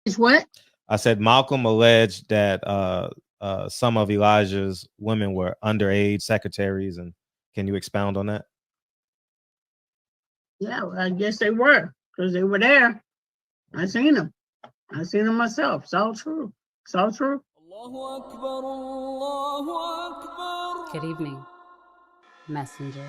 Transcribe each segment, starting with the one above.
It's what? I said Malcolm alleged that some of Elijah's women were underage secretaries, and can you expound on that? Yeah, well, I guess they were because they were there. I seen them. I seen them myself. It's all true. It's all true. Good evening, messenger.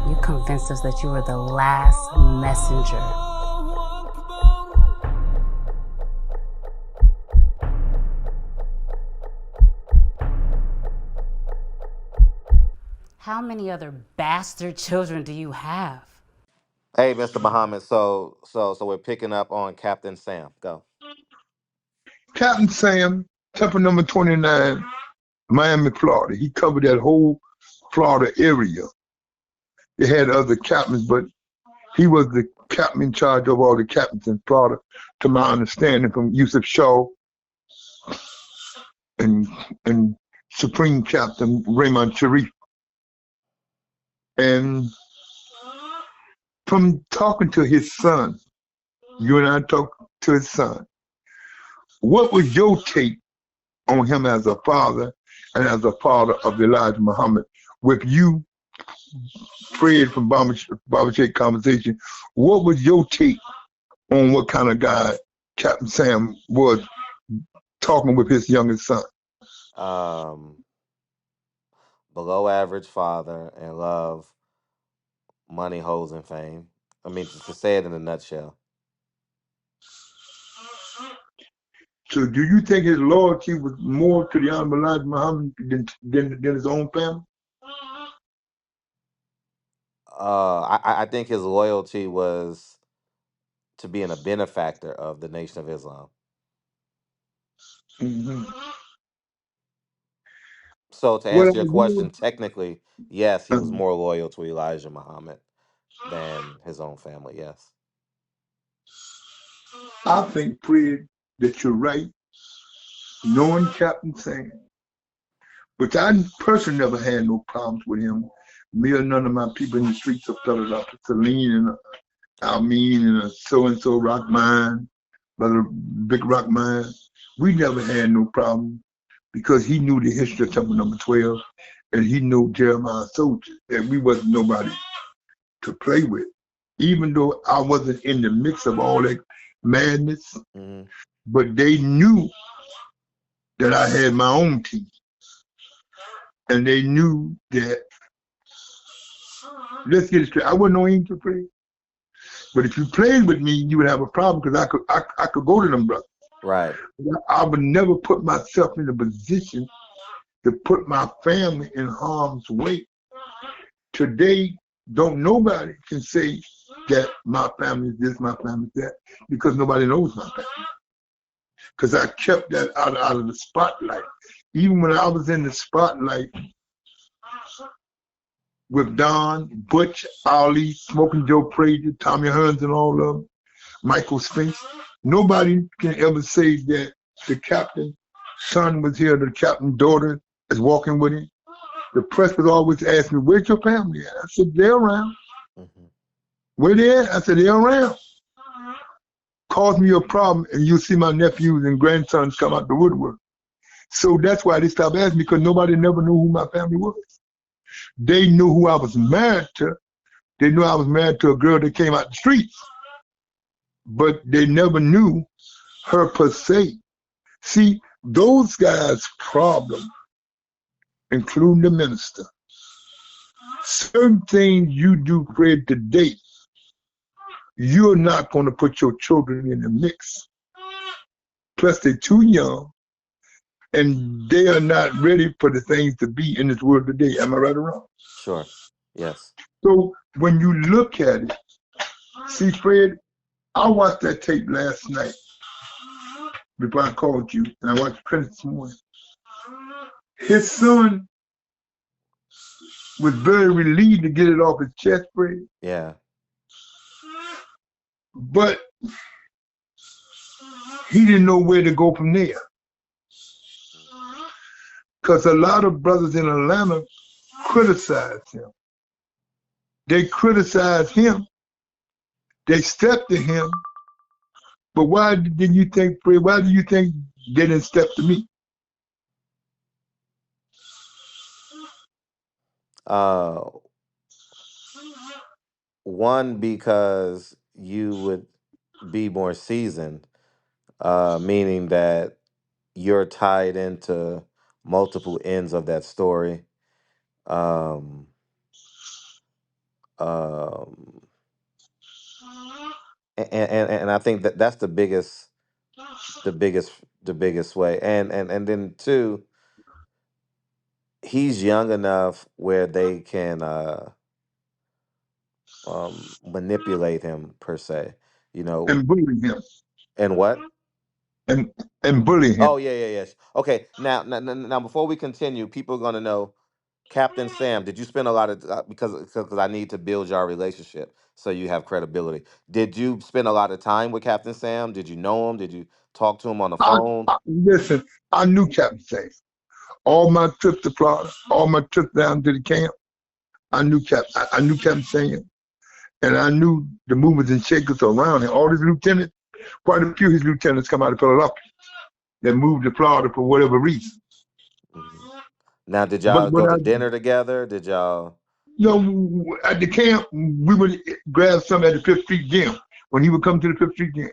You convinced us that you were the last messenger. How many other bastard children do you have? Hey, Mr. Muhammad. So we're picking up on Captain Sam. Go. Captain Sam, Temple number 29, Miami, Florida. He covered that whole Florida area. They had other captains, but he was the captain in charge of all the captains in Florida, to my understanding, from Yusuf Shaw and Supreme Captain Raymond Sharif. And from talking to his son, you and I talked to his son, what was your take on him as a father and as a father of Elijah Muhammad? With you, Fred from Barber Shake Conversation, what was your take on what kind of guy Captain Sam was talking with his youngest son? Below average father and love, money, hoes, and fame. I mean, to say it in a nutshell. So do you think his loyalty was more to the Honorable Elijah Muhammad than his own family? I think his loyalty was to being a benefactor of the Nation of Islam. Mm-hmm. So to Well, answer your question, technically, yes, he was more loyal to Elijah Muhammad than his own family. Yes. I think, Fred, that you're right, knowing Captain Sam. But I personally never had no problems with him. Me or none of my people in the streets of Philadelphia, Celine and Almeen and so-and-so Rock Mine, Brother Big Rock Mine, we never had no problem because he knew the history of Temple number 12 and he knew Jeremiah Soldier, and we wasn't nobody to play with. Even though I wasn't in the mix of all that madness, but they knew that I had my own team. And they knew that, let's get it straight, I wasn't no angel player. But if you played with me, you would have a problem because I could go to them brothers. Right. I would never put myself in a position to put my family in harm's way. Today, don't nobody can say that my family is this, my family is that, because nobody knows my family. Because I kept that out of the spotlight. Even when I was in the spotlight with Don, Butch, Ali, Smoking Joe Frazier, Tommy Hearns and all of them, Michael Spinks, nobody can ever say that the captain's son was here, the captain's daughter is walking with him. The press would always ask me, where's your family at? I said, they're around. Where they at? I said, they're around. Cause me a problem and you'll see my nephews and grandsons come out the woodwork. So that's why they stopped asking me, because nobody never knew who my family was. They knew who I was married to. They knew I was married to a girl that came out the streets. But they never knew her per se. See, those guys' problem, including the minister, certain things you do, Fred, today, you're not going to put your children in the mix. Plus, they're too young, and they are not ready for the things to be in this world today. Am I right or wrong? Sure. Yes. So when you look at it, see, Fred, I watched that tape last night before I called you, and I watched the credits this morning. His son was very relieved to get it off his chest, Fred. Yeah. But he didn't know where to go from there. because a lot of brothers in Atlanta criticized him. They criticized him. They stepped to him. But why did you think, Fred, why do you think they didn't step to me? One, because you would be more seasoned, meaning that you're tied into multiple ends of that story. Um, um, and I think that that's the biggest, the biggest way. And then two, he's young enough where they can manipulate him per se. You know, And bully him. and what? And and bully him. Oh yeah, yeah, yes. Okay, now before we continue, people are gonna know Captain Sam. Did you spend a lot of because I need to build your relationship so you have credibility. Did you spend a lot of time with Captain Sam? Did you know him? Did you talk to him on the phone? Listen, I knew Captain Sam. All my trips to Florida, all my trips down to the camp, I knew I knew Captain Sam. And I knew the movers and shakers around him. All his lieutenants, quite a few of his lieutenants come out of Philadelphia that moved to Florida for whatever reason. Mhm. Now, did But y'all when go I, to dinner together? Did y'all? at the camp, we would grab some at the Fifth Street Gym when he would come to the Fifth Street Gym.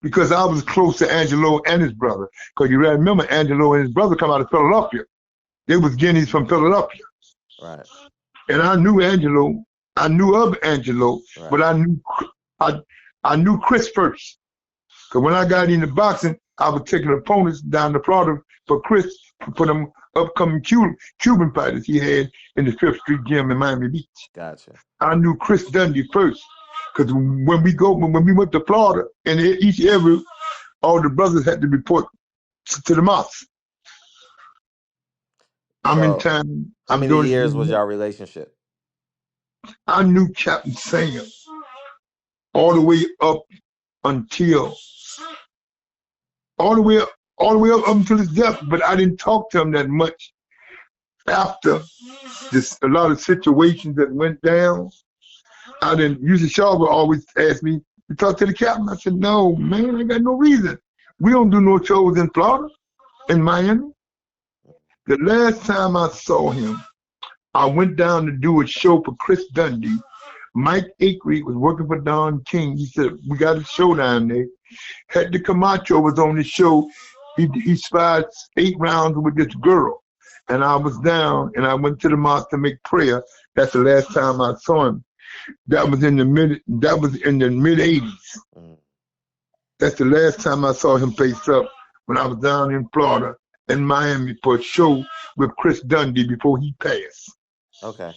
Because I was close to Angelo and his brother. Because you remember Angelo and his brother come out of Philadelphia. They was guineas from Philadelphia. Right, And I knew Angelo. I knew of Angelo, but right. I knew Chris first. Because when I got into boxing, I was taking opponents down to Florida for Chris for them upcoming Cuban fighters he had in the Fifth Street Gym in Miami Beach. Gotcha. I knew Chris Dundee first. Because when we went to Florida, and each every all the brothers had to report to the mosque. I'm in So, town. how I'm many doing years was it. y'all relationship? I knew Captain Sam all the way up until all the way up, up until his death, but I didn't talk to him that much after this. A lot of situations that went down. I didn't. Usually, Shaw would always ask me to talk to the captain. I said, "No, man, I got no reason. We don't do no shows in Florida, in Miami." The last time I saw him, I went down to do a show for Chris Dundee. Mike Akery was working for Don King. He said, "We got a show down there." Hector Camacho was on the show. He spied 8 rounds with this girl. And I was down and I went to the mosque to make prayer. That's the last time I saw him. That was in the mid 80s. Mm. That's the last time I saw him face up when I was down in Florida and Miami for a show with Chris Dundee before he passed. Okay.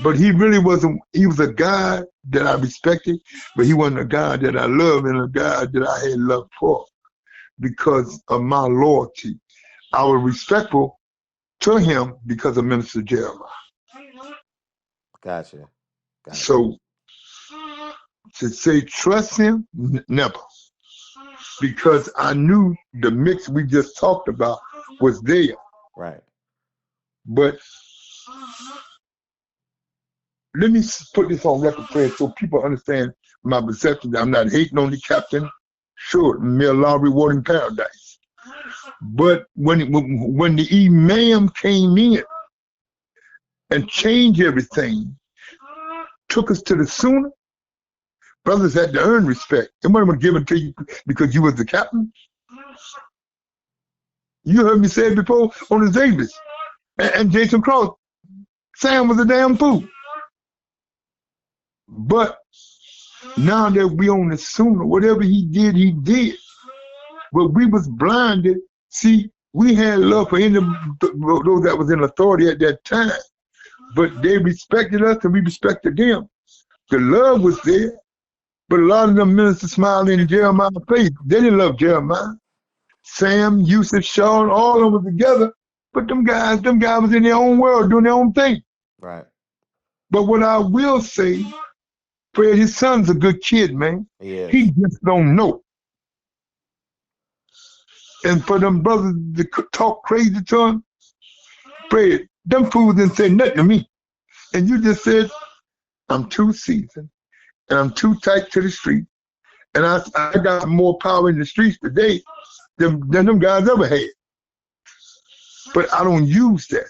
But he really wasn't, he was a guy that I respected, but he wasn't a guy that I loved and a guy that I had love for because of my loyalty. I was respectful to him because of Minister Jeremiah. Gotcha. Gotcha. So to say trust him, never. Because I knew the mix we just talked about was there. Right. But let me put this on record, Fred, so people understand my perception. I'm not hating on the captain. Sure, may Allah reward in paradise. But when the imam came in and changed everything, took us to the Sunnah, brothers had to earn respect. It wasn't given to you because you was the captain. You heard me say it before on the Davis and Jason Cross. Sam was a damn fool. But now that we on the Sunnah, whatever he did, he did. But we was blinded. See, we had love for any of those that was in authority at that time. But they respected us and we respected them. The love was there. But a lot of them ministers smiling in Jeremiah's face. They didn't love Jeremiah. Sam, Yusuf, Sean, all of them were together. But them guys was in their own world doing their own thing. Right. But what I will say, Fred, his son's a good kid, man. He just don't know. And for them brothers to talk crazy to him, Fred, them fools didn't say nothing to me. And you just said, I'm too seasoned and I'm too tight to the street. And I got more power in the streets today than them guys ever had. But I don't use that.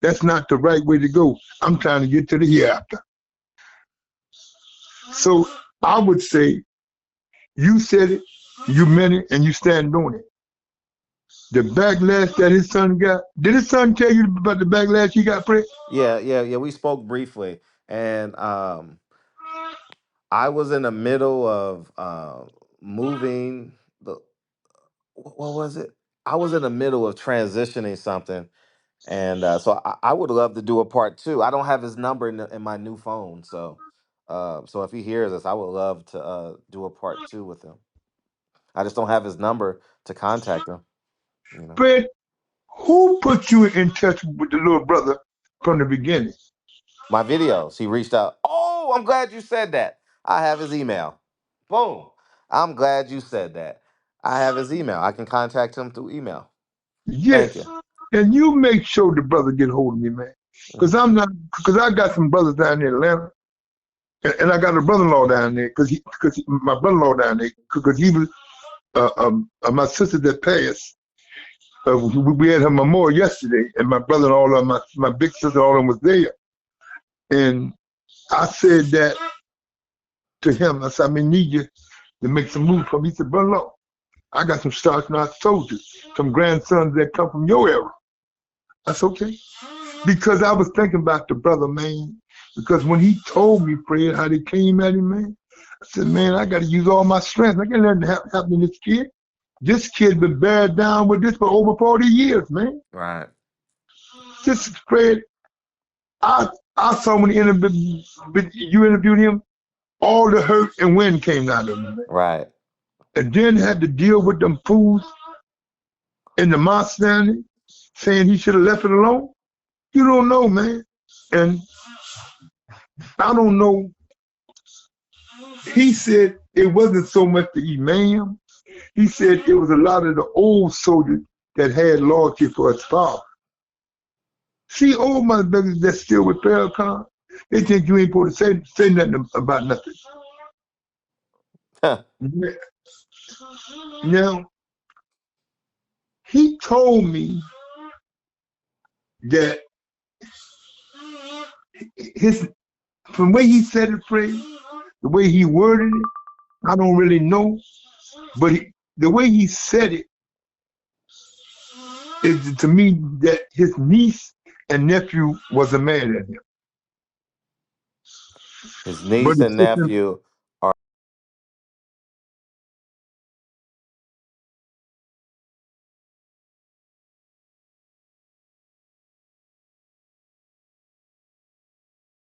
That's not the right way to go. I'm trying to get to the hereafter. So I would say you said it, you meant it, and you stand on it. The backlash that his son got, did his son tell you about the backlash he got, Fred? Yeah. We spoke briefly, and I was in the middle of moving. The what was it? I was in the middle of transitioning something, and so I would love to do a part two. I don't have his number in my new phone, so so if he hears us, I would love to do a part two with him. I just don't have his number to contact him. You know, Fred, who put you in touch with the little brother from the beginning? my videos. He reached out. Oh, I'm glad you said that. I have his email. Boom. I'm glad you said that. I have his email. I can contact him through email. Thank Yes. you. And you make sure the brother get hold of me, man. Because Mhm. because I got some brothers down in Atlanta, and I got a brother-in-law down there, because my brother-in-law down there, because he was, my sister that passed, we had her memorial yesterday, and my brother-in-law, my big sister, all of them was there. And I said that to him. I said, I need you to make some moves for me. He said, brother-in-law, I got some Sergeant soldiers, some grandsons that come from your era. That's okay. Because I was thinking about the brother, man. Because when he told me, Fred, how they came at him, man, I said, man, I got to use all my strength. I can't let it happen to this kid. This kid been buried down with this for over 40 years, man. Right. This is Fred. I saw when you interviewed him, all the hurt and wind came out of him, man. Right. And then had to deal with them fools in the mosque standing, saying he should have left it alone. You don't know, man. And I don't know. He said it wasn't so much the imam. He said it was a lot of the old soldiers that had loyalty for his father. See, old motherfuckers that's still with Farrakhan, they think you ain't supposed to say nothing about nothing. Now, he told me that from the way he said it, Fred, the way he worded it, I don't really know, but the way he said it is to me that his niece and nephew was a man at him. His But niece his and sister, nephew